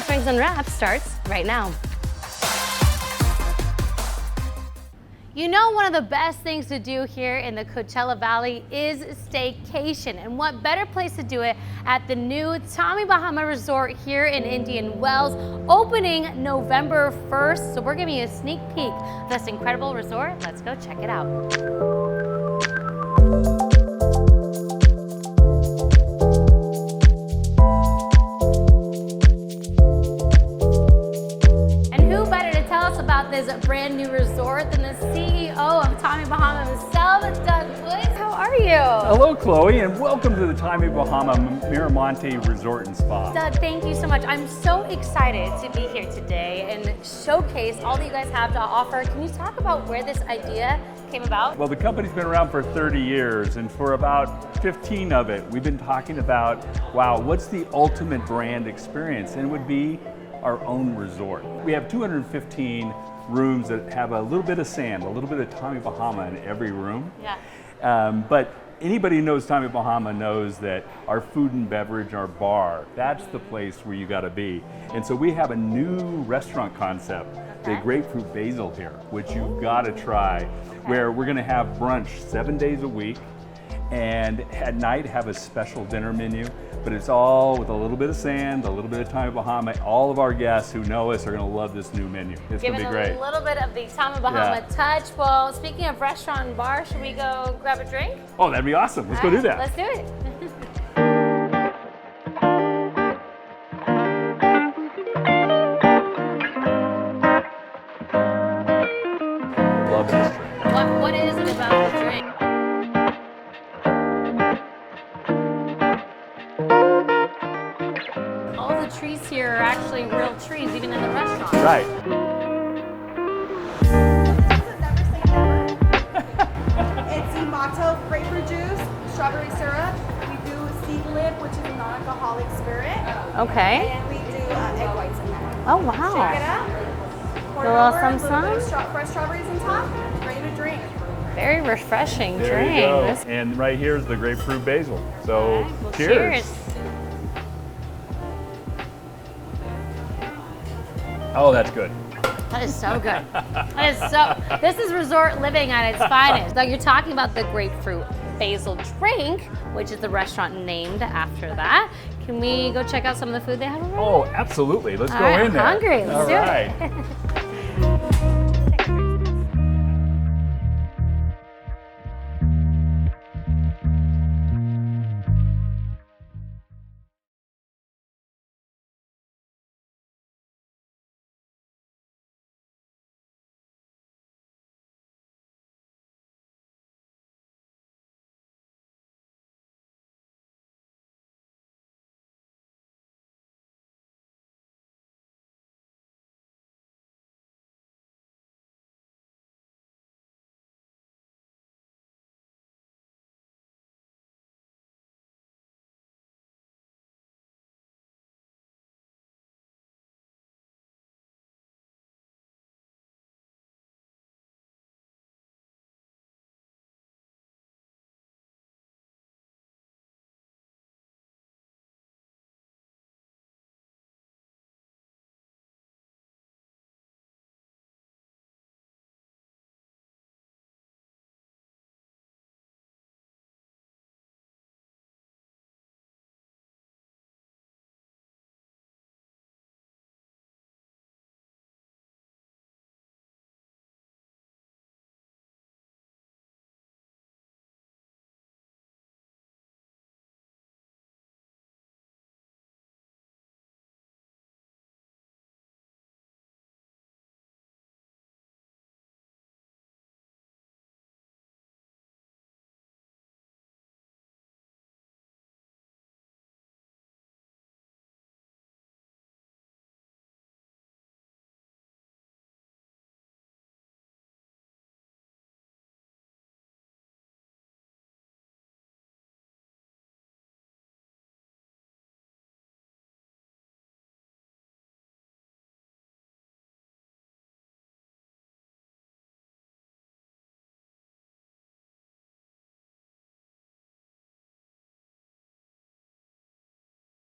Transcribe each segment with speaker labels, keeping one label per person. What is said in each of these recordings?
Speaker 1: Springs Unwrapped starts right now. You know, one of the best things to do here in the Coachella Valley is staycation. And what better place to do it at the new Tommy Bahama Resort here in Indian Wells, opening November 1st. So we're giving you a sneak peek of this incredible resort. Let's go check it out. About this brand new resort than the CEO of Tommy Bahama himself, Doug Woods. How are you?
Speaker 2: Hello, Chloe, and welcome to the Tommy Bahama Miramonte Resort and Spa.
Speaker 1: Doug, thank you so much. I'm so excited to be here today and showcase all that you guys have to offer. Can you talk about where this idea came about?
Speaker 2: Well, the company's been around for 30 years, and for about 15 of it, we've been talking about, wow, what's the ultimate brand experience? And it would be our own resort. We have 215 rooms that have a little bit of sand, a little bit of Tommy Bahama in every room.
Speaker 1: Yeah.
Speaker 2: But anybody who knows Tommy Bahama knows that our food and beverage, our bar, that's the place where you gotta be. And so we have a new restaurant concept, the Grapefruit Basil here, which you've gotta try, where we're gonna have brunch 7 days a week, and at night have a special dinner menu, but it's all with a little bit of sand, a little bit of Tommy Bahama. All of our guests who know us are gonna love this new menu. It's gonna be great.
Speaker 1: Give it a little bit of the Tommy Bahama touch. Well, speaking of restaurant and bar, should we go grab a drink?
Speaker 2: Oh, that'd be awesome. Let's go do that.
Speaker 1: Let's do it.
Speaker 2: Love this drink.
Speaker 1: What is it about the drink? All the trees here are actually real trees, even in the restaurant.
Speaker 2: Right.
Speaker 3: It's Imato grapefruit juice, strawberry syrup. We do seedlip, which is a non-alcoholic spirit.
Speaker 1: Okay.
Speaker 3: And we do egg whites in there.
Speaker 1: Oh, wow.
Speaker 3: Shake it up. Pour it
Speaker 1: A little
Speaker 3: over,
Speaker 1: some.
Speaker 3: bit of fresh strawberries on top. Ready to drink.
Speaker 1: Very refreshing
Speaker 2: There
Speaker 1: drink.
Speaker 2: you go.
Speaker 1: This-
Speaker 2: And right here is the grapefruit basil. So,
Speaker 1: All right, well,
Speaker 2: cheers. Oh, that's good.
Speaker 1: That is so good. This is resort living at its finest. Doug, you're talking about the grapefruit basil drink, which is the restaurant named after that. Can we go check out some of the food they have over there?
Speaker 2: Oh, absolutely. Let's go
Speaker 1: I'm
Speaker 2: in there.
Speaker 1: hungry. Let's
Speaker 2: All
Speaker 1: do
Speaker 2: right.
Speaker 1: it.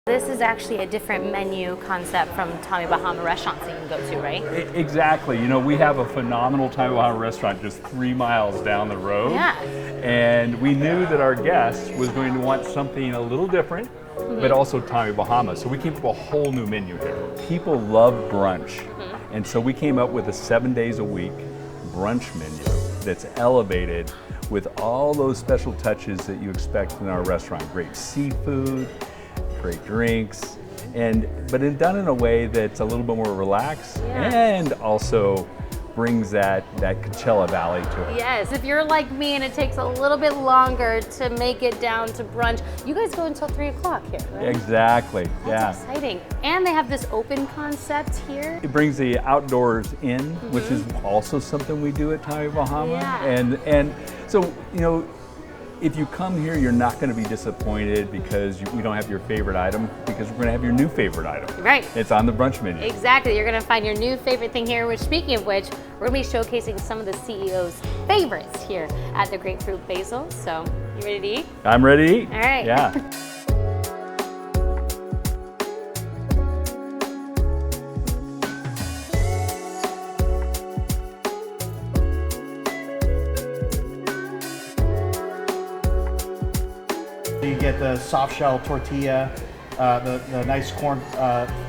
Speaker 1: This is actually a different menu concept from Tommy Bahama restaurants that you can go to, right?
Speaker 2: Exactly. You know, we have a phenomenal Tommy Bahama restaurant just 3 miles down the road.
Speaker 1: Yeah.
Speaker 2: And we knew that our guests was going to want something a little different, but also Tommy Bahama. So we came up with a whole new menu here. People love brunch. And so we came up with a 7 days a week brunch menu that's elevated with all those special touches that you expect in our restaurant. Great seafood, great drinks, but done in a way that's a little bit more relaxed and also brings that Coachella Valley to it.
Speaker 1: Yes, if you're like me and it takes a little bit longer to make it down to brunch, you guys go until 3 o'clock here, right?
Speaker 2: Exactly,
Speaker 1: That's exciting. And they have this open concept here.
Speaker 2: It brings the outdoors in, which is also something we do at Tommy Bahama.
Speaker 1: Yeah.
Speaker 2: And so, you know, if you come here, you're not going to be disappointed because we don't have your favorite item, because we're going to have your new favorite item.
Speaker 1: Right.
Speaker 2: It's on the brunch menu.
Speaker 1: Exactly. You're going to find your new favorite thing here, which, speaking of which, we're going to be showcasing some of the CEO's favorites here at the Grapefruit Basil. So, you ready to eat?
Speaker 2: I'm ready to eat.
Speaker 1: All right.
Speaker 2: Yeah.
Speaker 4: You get the soft shell tortilla, the nice corn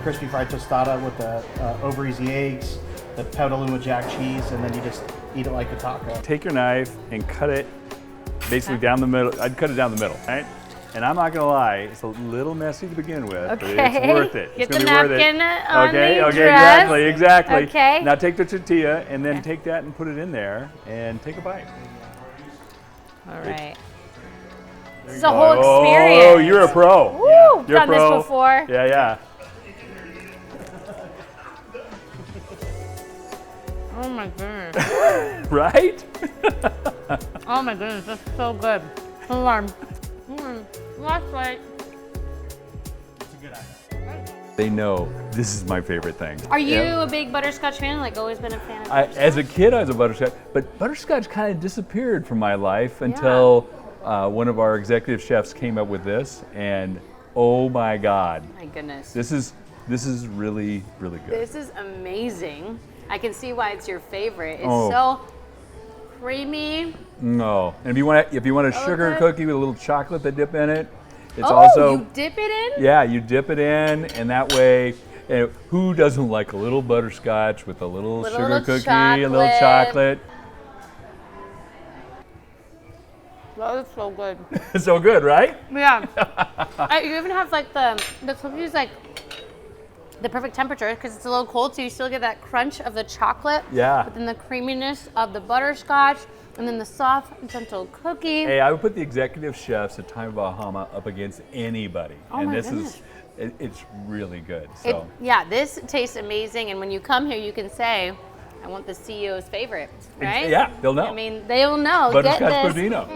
Speaker 4: crispy fried tostada with the over easy eggs, the Petaluma jack cheese, and then you just eat it like a taco.
Speaker 2: Take your knife and cut it basically down the middle. I'd cut it down the middle, right? And I'm not gonna lie, it's a little messy to begin with, but it's worth it.
Speaker 1: Get
Speaker 2: it's
Speaker 1: the
Speaker 2: gonna be worth it.
Speaker 1: napkin on
Speaker 2: Okay,
Speaker 1: the
Speaker 2: okay,
Speaker 1: dress.
Speaker 2: exactly.
Speaker 1: Okay.
Speaker 2: Now take the tortilla and then take that and put it in there and take a bite.
Speaker 1: All right. This is a whole experience.
Speaker 2: Oh, you're a pro.
Speaker 1: Woo!
Speaker 2: You're a
Speaker 1: Done
Speaker 2: pro.
Speaker 1: this before.
Speaker 2: Yeah.
Speaker 1: Oh my goodness.
Speaker 2: Right?
Speaker 1: Oh my goodness, that's so good. Alarm. Last bite.
Speaker 4: It's a good item.
Speaker 2: They know this is my favorite thing.
Speaker 1: Are you a big butterscotch fan? Like, always been a fan of butterscotch?
Speaker 2: As a kid, I was a butterscotch, but butterscotch kind of disappeared from my life until one of our executive chefs came up with this, and oh my God.
Speaker 1: My goodness.
Speaker 2: This is really, really good.
Speaker 1: This is amazing. I can see why it's your favorite. It's
Speaker 2: Oh.
Speaker 1: so creamy.
Speaker 2: No, and if you want a sugar
Speaker 1: good.
Speaker 2: cookie with a little chocolate to dip in it, it's
Speaker 1: Oh,
Speaker 2: also
Speaker 1: you dip it in?
Speaker 2: yeah, you dip it in, and that way, who doesn't like a little butterscotch with a little
Speaker 1: With a
Speaker 2: sugar
Speaker 1: little
Speaker 2: cookie, a little chocolate?
Speaker 1: That is so good.
Speaker 2: It's so good, right?
Speaker 1: Yeah. You even have like the cookies like the perfect temperature because it's a little cold, so you still get that crunch of the chocolate.
Speaker 2: Yeah.
Speaker 1: But then the creaminess of the butterscotch, and then the soft, gentle cookie.
Speaker 2: Hey, I would put the executive chefs at Tommy Bahama up against anybody,
Speaker 1: Oh
Speaker 2: and
Speaker 1: my
Speaker 2: this
Speaker 1: goodness.
Speaker 2: it's really good. So.
Speaker 1: Yeah, this tastes amazing, and when you come here, you can say, "I want the CEO's favorite," right?
Speaker 2: Yeah, they'll know.
Speaker 1: I mean, they'll know.
Speaker 2: Butterscotch
Speaker 1: Get this.
Speaker 2: Budino.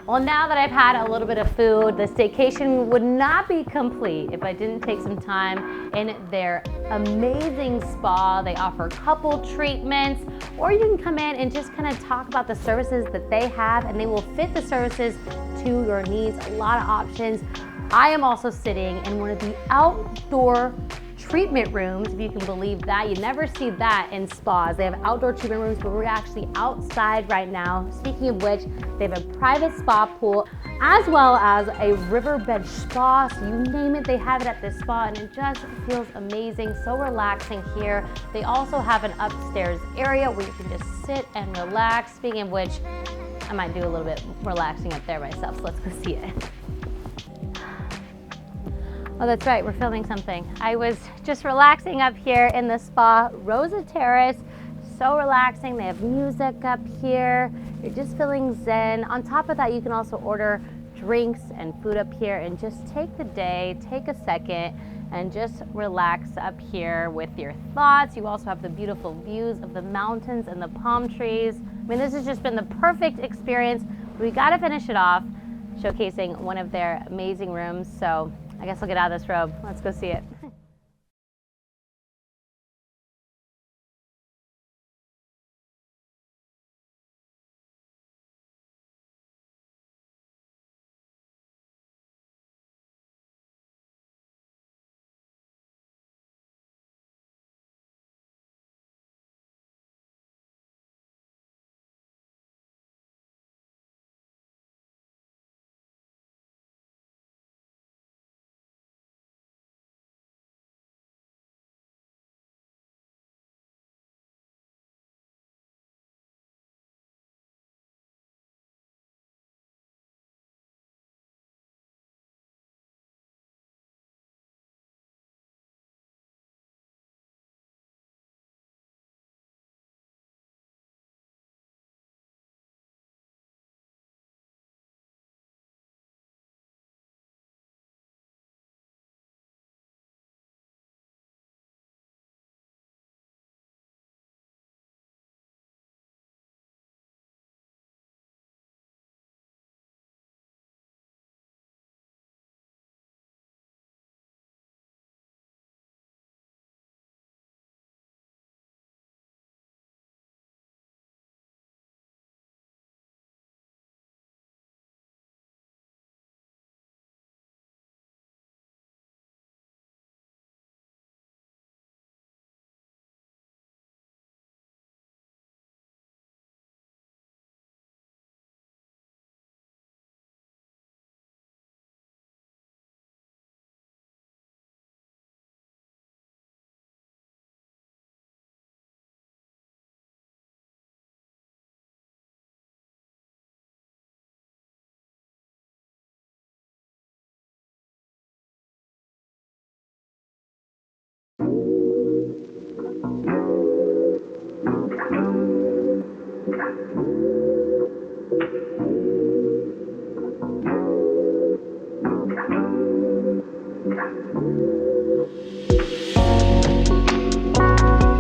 Speaker 1: Well, now that I've had a little bit of food, the staycation would not be complete if I didn't take some time in their amazing spa. They offer couple treatments, or you can come in and just kind of talk about the services that they have, and they will fit the services to your needs. A lot of options. I am also sitting in one of the outdoor treatment rooms, if you can believe that. You never see that in spas. They have outdoor treatment rooms, but we're actually outside right now. Speaking of which, they have a private spa pool, as well as a riverbed spa. So you name it, they have it at this spa, and it just feels amazing, so relaxing here. They also have an upstairs area where you can just sit and relax. Speaking of which, I might do a little bit relaxing up there myself, so let's go see it. Oh, that's right, we're filming something. I was just relaxing up here in the spa, Rosa Terrace. So relaxing, they have music up here. You're just feeling zen. On top of that, you can also order drinks and food up here and just take the day, take a second, and just relax up here with your thoughts. You also have the beautiful views of the mountains and the palm trees. I mean, this has just been the perfect experience. We gotta finish it off. showcasing one of their amazing rooms. So I guess I'll get out of this robe. Let's go see it.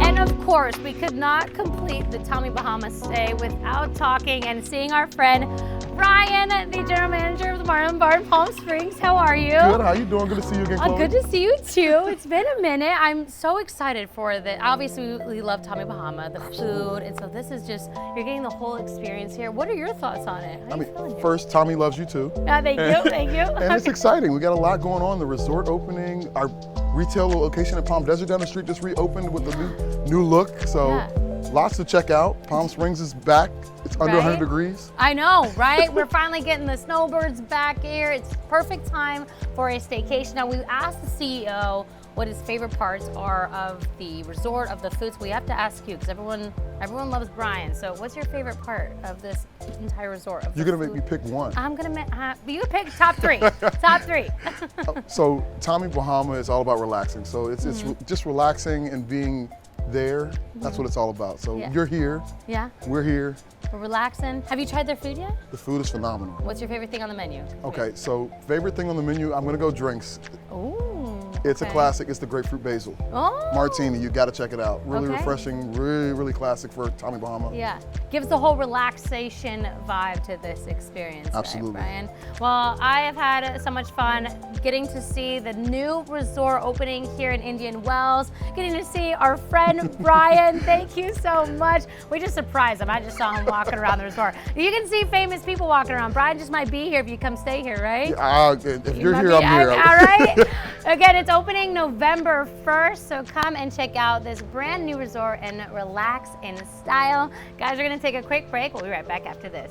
Speaker 1: And of course, we could not complete the Tommy Bahama stay without talking and seeing our friend Brian, the general manager of the Marlin Bar in Palm Springs. How are you?
Speaker 5: Good. How you doing? Good to see you again, Chloe.
Speaker 1: Good to see you too. It's been a minute. I'm so excited for the. Obviously, we love Tommy Bahama, the food, and so this is just you're getting the whole experience here. What are your thoughts on it? How
Speaker 5: I
Speaker 1: you
Speaker 5: mean,
Speaker 1: feeling here?
Speaker 5: first, Tommy loves you too.
Speaker 1: Thank you, thank you.
Speaker 5: And it's exciting. We got a lot going on. The resort opening, our retail location in Palm Desert down the street just reopened with a new look. So
Speaker 1: Yeah.
Speaker 5: lots to check out. Palm Springs is back. It's under
Speaker 1: Right?
Speaker 5: 100 degrees.
Speaker 1: I know, right? We're finally getting the snowbirds back here. It's perfect time for a staycation. Now, we asked the CEO what his favorite parts are of the resort, of the foods. We have to ask you because everyone loves Brian. So, what's your favorite part of this entire resort? Of
Speaker 5: You're
Speaker 1: the
Speaker 5: gonna make me
Speaker 1: food?
Speaker 5: pick one.
Speaker 1: I'm gonna. You pick top three. Top three.
Speaker 5: So Tommy Bahama is all about relaxing. So it's just relaxing and being there. That's what it's all about. So
Speaker 1: Yeah.
Speaker 5: you're here,
Speaker 1: Yeah,
Speaker 5: we're here.
Speaker 1: we're relaxing. Have you tried their food yet?
Speaker 5: The food is phenomenal.
Speaker 1: What's your favorite thing on the menu?
Speaker 5: Okay, so favorite thing on the menu, I'm gonna go drinks.
Speaker 1: Ooh.
Speaker 5: It's
Speaker 1: okay.
Speaker 5: a classic. It's the grapefruit basil
Speaker 1: Oh.
Speaker 5: martini. You got to check it out. Really
Speaker 1: Okay.
Speaker 5: refreshing. Really classic for Tommy Bahama.
Speaker 1: Yeah, gives the whole relaxation vibe to this experience.
Speaker 5: Absolutely.
Speaker 1: Right, Brian? Well, I have had so much fun getting to see the new resort opening here in Indian Wells, getting to see our friend Brian. Thank you so much. We just surprised him. I just saw him walking around the resort. You can see famous people walking around. Brian just might be here if you come stay here, right?
Speaker 5: If you're
Speaker 1: might
Speaker 5: here,
Speaker 1: be-
Speaker 5: I'm here.
Speaker 1: All right. Again, it's opening November 1st, so come and check out this brand new resort and relax in style. Guys, we're going to take a quick break. We'll be right back after this.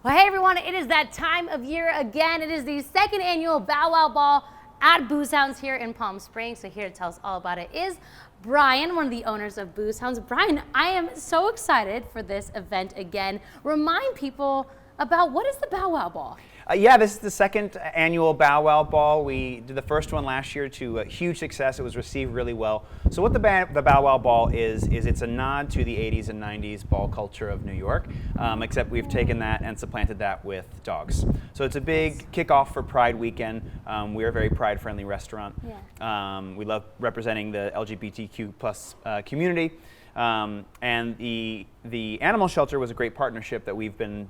Speaker 1: Well, hey everyone, it is that time of year again. It is the second annual Bow Wow Ball at Booze Hounds here in Palm Springs. So here to tell us all about it is Brian, one of the owners of Booze Hounds. Brian, I am so excited for this event again. Remind people about what is the Bow Wow Ball?
Speaker 6: Yeah, this is the second annual Bow Wow Ball. We did the first one last year to huge success. It was received really well. So what the Bow Wow Ball is it's a nod to the 80s and 90s ball culture of New York, except we've taken that and supplanted that with dogs. So it's a big kickoff for Pride Weekend. We are a very pride-friendly restaurant. Yeah. We love representing the LGBTQ plus community. And the animal shelter was a great partnership that we've been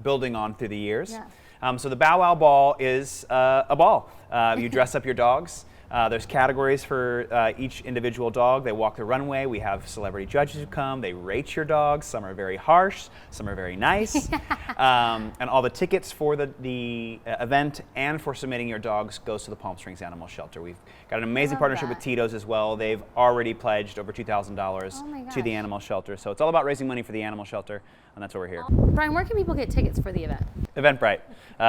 Speaker 6: building on through the years. Yeah. So the Bow Wow Ball is a ball. You dress up your dogs. There's categories for each individual dog. They walk the runway. We have celebrity judges who come. They rate your dogs. Some are very harsh. Some are very nice. And all the tickets for the event and for submitting your dogs goes to the Palm Springs Animal Shelter. We've got an amazing partnership with Tito's as well. They've already pledged over $2,000 to the animal shelter. So it's all about raising money for the animal shelter, and that's why we're here.
Speaker 1: Brian, where can people get tickets for the event?
Speaker 6: Eventbrite.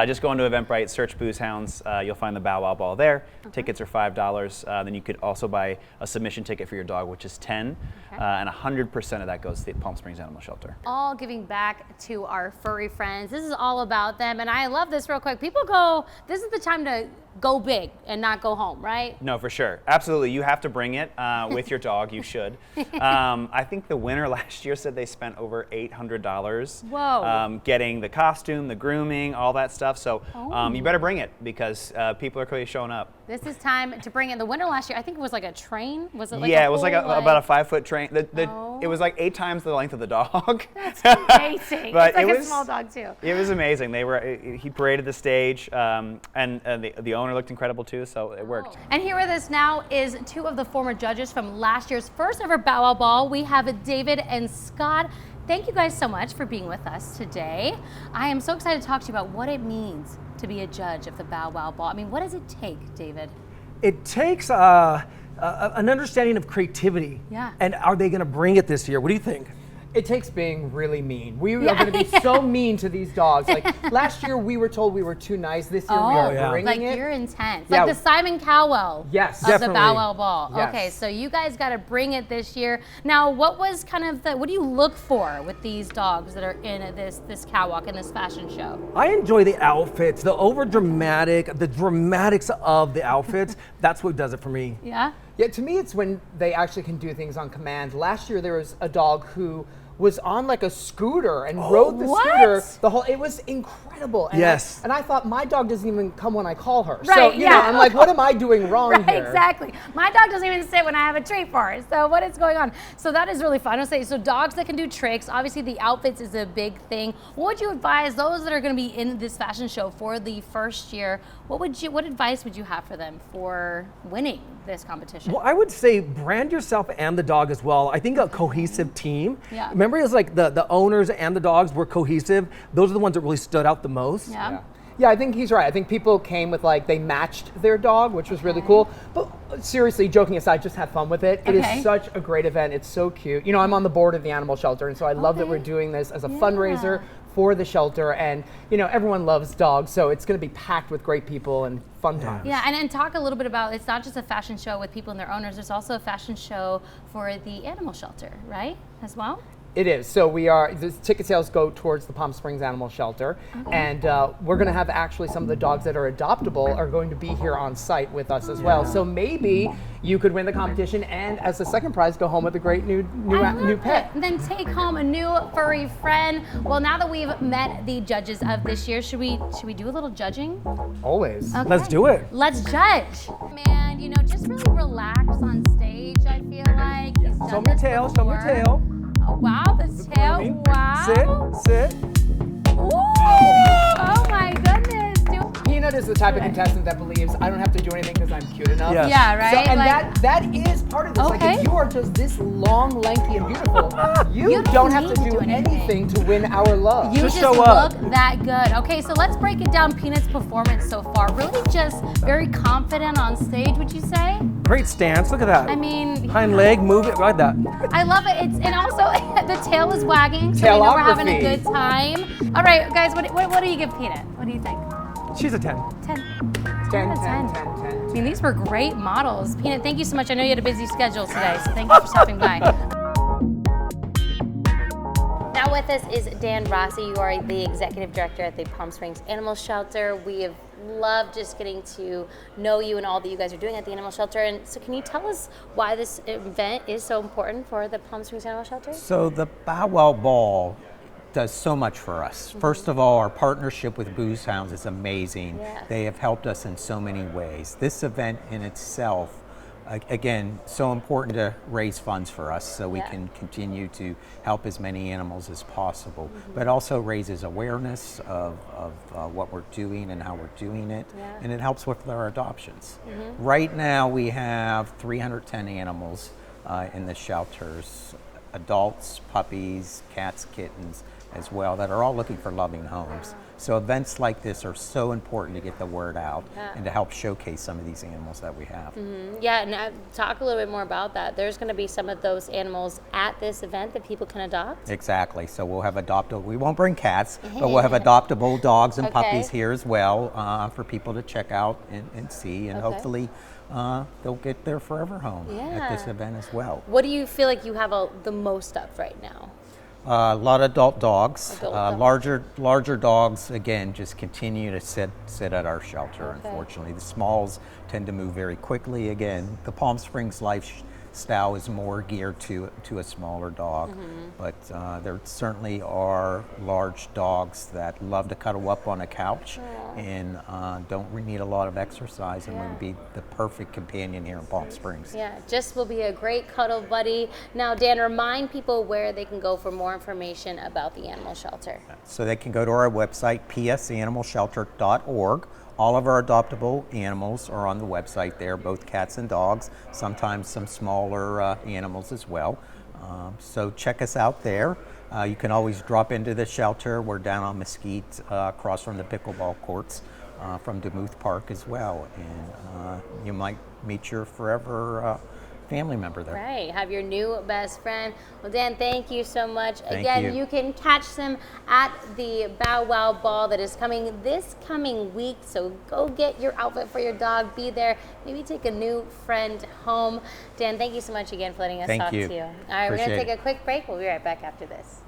Speaker 6: Just go into Eventbrite, search Booze Hounds. You'll find the Bow Wow Ball there. Tickets are $5. Then you could also buy a submission ticket for your dog, which is $10. And 100% of that goes to the Palm Springs Animal Shelter.
Speaker 1: All giving back to our furry friends. This is all about them. And I love this real quick. People go, this is the time to go big and not go home, right?
Speaker 6: No, for sure. Absolutely. You have to bring it with your dog. You should. I think the winner last year said they spent over $800 getting the costume, the grooming, all that stuff. So you better bring it because people are clearly showing up.
Speaker 1: This is time to bring it. The winner last year, I think it was like a train. Was it like
Speaker 6: it was like about a 5-foot train. It was like 8 times the length of the dog.
Speaker 1: That's amazing.
Speaker 6: But
Speaker 1: it's like a small dog too.
Speaker 6: It was amazing. He paraded the stage, and the owner looked incredible too, so it worked.
Speaker 1: And here with us now is 2 of the former judges from last year's first ever Bow Wow Ball. We have David and Scott. Thank you guys so much for being with us today. I am so excited to talk to you about what it means to be a judge of the Bow Wow Ball. I mean, what does it take, David?
Speaker 7: It takes an understanding of creativity.
Speaker 1: Yeah.
Speaker 7: And are they going to bring it this year? What do you think?
Speaker 8: It takes being really mean. We are going to be so mean to these dogs. Like last year, we were told we were too nice. This year, we are bringing it.
Speaker 1: Like you're intense. Like the Simon Cowell of the Bow Wow Ball.
Speaker 8: Yes.
Speaker 1: Okay, so you guys got to bring it this year. Now, what was kind of what do you look for with these dogs that are in this catwalk, in this fashion show?
Speaker 7: I enjoy the outfits, the the dramatics of the outfits. That's what does it for me.
Speaker 1: Yeah?
Speaker 8: Yeah, to me, it's when they actually can do things on command. Last year, there was a dog who was on like a scooter and rode the scooter it was incredible. And
Speaker 7: yes.
Speaker 8: I thought my dog doesn't even come when I call her.
Speaker 1: Right,
Speaker 8: so you know, I'm like, what am I doing wrong here?
Speaker 1: Exactly. My dog doesn't even sit when I have a treat for her. So what is going on? So that is really fun. I'll say, so dogs that can do tricks, obviously the outfits is a big thing. What would you advise those that are going to be in this fashion show for the first year? What advice would you have for them for winning this competition?
Speaker 7: Well, I would say brand yourself and the dog as well. I think a cohesive team.
Speaker 1: Yeah.
Speaker 7: Remember, it's like the owners and the dogs were cohesive. Those are the ones that really stood out the most.
Speaker 1: Yeah.
Speaker 8: Yeah, I think he's right. I think people came with they matched their dog, which was really cool. But seriously, joking aside, just have fun with it. It is such a great event. It's so cute. You know, I'm on the board of the animal shelter, and so I love that we're doing this as a fundraiser for the shelter. And, you know, everyone loves dogs, so it's going to be packed with great people and fun times.
Speaker 1: Yeah, and talk a little bit about, it's not just a fashion show with people and their owners, there's also a fashion show for the animal shelter, right, as well?
Speaker 8: It is. So the ticket sales go towards the Palm Springs Animal Shelter. And we're going to have actually some of the dogs that are adoptable are going to be here on site with us as well. So maybe you could win the competition and as the second prize, go home with a great new pet.
Speaker 1: And then take home a new furry friend. Well, now that we've met the judges of this year, should we do a little judging?
Speaker 8: Always.
Speaker 1: Okay.
Speaker 7: Let's do it.
Speaker 1: Let's judge. Man, you know, just really relax on stage, I feel like.
Speaker 7: Show me your tail, show me your tail.
Speaker 1: Oh, wow, the tail, wow.
Speaker 7: Sit.
Speaker 1: Ooh, oh my goodness.
Speaker 8: Peanut is the type of contestant that believes I don't have to do anything because I'm cute enough.
Speaker 7: Yes.
Speaker 1: Yeah, right?
Speaker 8: So, and that is part of this.
Speaker 1: Okay.
Speaker 8: Like if you are just this long, lanky, and beautiful, you don't have to do anything to win our love.
Speaker 1: You
Speaker 7: Just
Speaker 1: just
Speaker 7: show up.
Speaker 1: look that good. Okay, so let's break it down. Peanut's performance so far. Really just very confident on stage, would you say?
Speaker 7: Great stance. Look at that.
Speaker 1: I mean,
Speaker 7: Hind leg, move it like that.
Speaker 1: I love it. And also the tail is wagging, so we know we're having a good time. All right, guys, what do you give Peanut? What do you think?
Speaker 7: She's a 10.
Speaker 1: 10.
Speaker 8: 10,
Speaker 1: 10.
Speaker 8: 10, 10, 10.
Speaker 1: I mean, these were great models. Peanut, thank you so much. I know you had a busy schedule today, so thank you for stopping by. Now with us is Dan Rossi. You are the executive director at the Palm Springs Animal Shelter. We have loved just getting to know you and all that you guys are doing at the animal shelter. And so can you tell us why this event is so important for the Palm Springs Animal Shelter?
Speaker 9: So the Bow Wow Ball does so much for us. First of all, our partnership with Booze Hounds is amazing.
Speaker 1: Yeah.
Speaker 9: They have helped us in so many ways. This event in itself, again, so important to raise funds for us so we can continue to help as many animals as possible, but also raises awareness of what we're doing and how we're doing it, and it helps with our adoptions. Right now we have 310 animals in the shelters, adults, puppies, cats, kittens as well, that are all looking for loving homes. So events like this are so important to get the word out and to help showcase some of these animals that we have.
Speaker 1: Yeah, and talk a little bit more about that. There's going to be some of those animals at this event that people can adopt?
Speaker 9: Exactly. So we'll have adoptable, we won't bring cats, but we'll have adoptable dogs and puppies here as well for people to check out and see, and hopefully they'll get their forever home at this event as well.
Speaker 1: What do you feel like you have the most of right now?
Speaker 9: A lot of adult dogs. Larger dogs, again, just continue to sit at our shelter, unfortunately. The smalls tend to move very quickly. Again, the Palm Springs lifestyle is more geared to a smaller dog, but there certainly are large dogs that love to cuddle up on a couch and don't need a lot of exercise and would be the perfect companion here in Palm Springs.
Speaker 1: Yeah, just will be a great cuddle buddy. Now, Dan, remind people where they can go for more information about the animal shelter.
Speaker 9: So they can go to our website, psanimalshelter.org. All of our adoptable animals are on the website there, both cats and dogs, sometimes some smaller animals as well. So check us out there. You can always drop into the shelter. We're down on Mesquite, across from the pickleball courts from Demuth Park as well. And you might meet your forever family member there.
Speaker 1: Right, have your new best friend. Well, Dan, thank you so much.
Speaker 9: Thank
Speaker 1: Again,
Speaker 9: you.
Speaker 1: you can catch them at the Bow Wow Ball that is coming this coming week. So go get your outfit for your dog. Be there. Maybe take a new friend home. Dan, thank you so much again for letting us talk to you. All right, we're going to take a quick break. We'll be right back after this.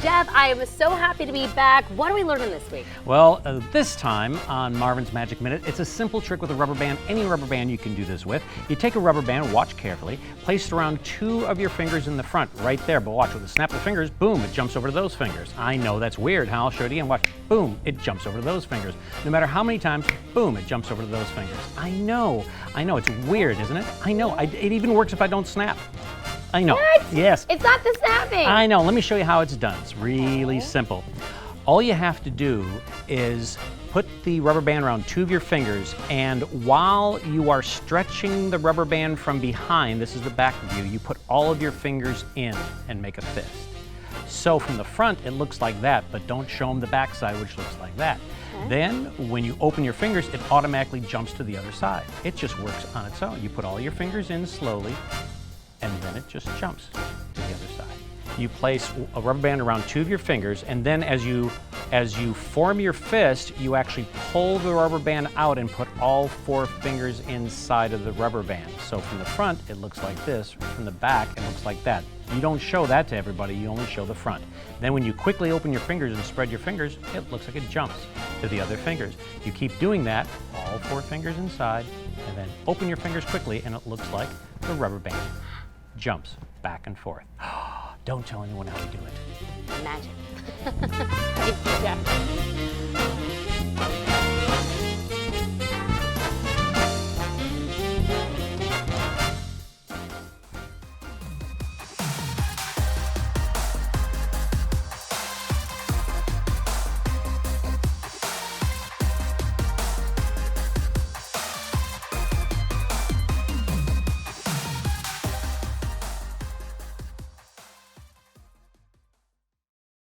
Speaker 1: Jeff, I am so happy to be back. What are we learning this week?
Speaker 10: Well, this time on Marvin's Magic Minute, it's a simple trick with a rubber band. Any rubber band you can do this with. You take a rubber band, watch carefully, place it around 2 of your fingers in the front, right there. But watch, with a snap of the fingers, boom, it jumps over to those fingers. I know that's weird, huh? I'll show it again. Watch, boom, it jumps over to those fingers. No matter how many times, boom, it jumps over to those fingers. I know, it's weird, isn't it? I know, it even works if I don't snap. I know.
Speaker 1: What?
Speaker 10: Yes.
Speaker 1: It's not the snapping.
Speaker 10: I know. Let me show you how it's done. It's really simple. All you have to do is put the rubber band around 2 of your fingers, and while you are stretching the rubber band from behind, this is the back view, you put all of your fingers in and make a fist. So from the front, it looks like that, but don't show them the back side, which looks like that. Okay. Then, when you open your fingers, it automatically jumps to the other side. It just works on its own. You put all your fingers in slowly, and then it just jumps to the other side. You place a rubber band around 2 of your fingers, and then as you form your fist, you actually pull the rubber band out and put all 4 fingers inside of the rubber band. So from the front, it looks like this. From the back, it looks like that. You don't show that to everybody, you only show the front. Then when you quickly open your fingers and spread your fingers, it looks like it jumps to the other fingers. You keep doing that, all 4 fingers inside, and then open your fingers quickly, and it looks like the rubber band jumps back and forth. Don't tell anyone how we do it.
Speaker 1: Magic. Thank you, Jeff.